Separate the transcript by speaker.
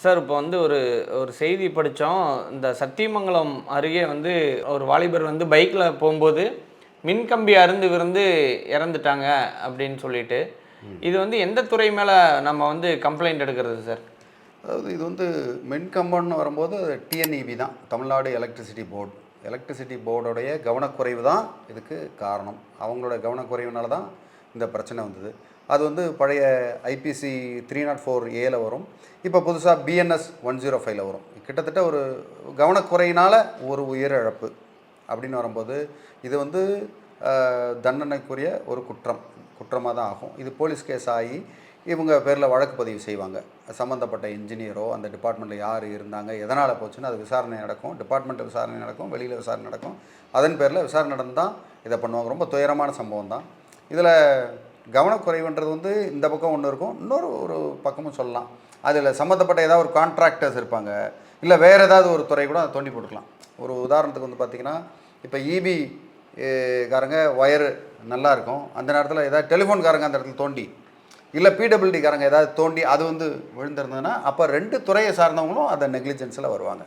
Speaker 1: Sir இப்போ வந்து ஒரு ஒரு செய்தி படித்தோம். இந்த சத்தியமங்கலம் அருகே வந்து ஒரு வாலிபர் வந்து பைக்கில் போகும்போது மின்கம்பி அறுந்து விழுந்து இறந்துட்டாங்க அப்படின்னு சொல்லிட்டு, இது வந்து எந்த துறை மேலே நம்ம வந்து கம்ப்ளைண்ட் எடுக்கிறது சார்?
Speaker 2: அதாவது இது வந்து மின்கம்பம்னு வரும்போது டிஎன்இபி தான், தமிழ்நாடு எலக்ட்ரிசிட்டி போர்டு. எலக்ட்ரிசிட்டி போர்டோடைய கவனக்குறைவு தான் இதுக்கு காரணம். அவங்களோட கவனக்குறைவுனால தான் இந்த பிரச்சனை வந்தது. அது வந்து பழைய ஐபிசி 304A வரும். இப்போ புதுசாக பிஎன்எஸ் 105 வரும். கிட்டத்தட்ட ஒரு கவனக்குறையினால் ஒரு உயிரிழப்பு அப்படின்னு வரும்போது இது வந்து தண்டனைக்குரிய ஒரு குற்றமாக தான் ஆகும். இது போலீஸ் கேஸ் ஆகி இவங்க பேரில் வழக்கு பதிவு செய்வாங்க. சம்மந்தப்பட்ட இன்ஜினியரோ அந்த டிபார்ட்மெண்ட்டில் யார் இருந்தாங்க, எதனால் போச்சுன்னு அது விசாரணை நடக்கும். டிபார்ட்மெண்ட்டில் விசாரணை நடக்கும், வெளியில் விசாரணை நடக்கும். அதன் பேரில் விசாரணை நடந்து தான் இதை பண்ணுவாங்க. ரொம்ப துயரமான சம்பவம் தான். இதில் கவனக்குறைவுன்றது வந்து இந்த பக்கம் ஒன்று இருக்கும், இன்னொரு ஒரு பக்கமும் சொல்லலாம். அதில் சம்மந்தப்பட்ட ஏதாவது ஒரு கான்ட்ராக்டர்ஸ் இருப்பாங்க, இல்லை வேறு ஏதாவது ஒரு துறை கூட அதை தோண்டி போட்டுக்கலாம். ஒரு உதாரணத்துக்கு வந்து பார்த்திங்கன்னா, இப்போ இபி காரங்க ஒயரு நல்லாயிருக்கும், அந்த நேரத்தில் ஏதாவது டெலிஃபோன்காரங்க அந்த இடத்துல தோண்டி, இல்லை பிடபிள்யூடிக்காரங்க ஏதாவது தோண்டி அது வந்து விழுந்திருந்ததுன்னா, அப்போ 2 துறையை சார்ந்தவங்களும் அதை நெக்லிஜென்ஸில் வருவாங்க.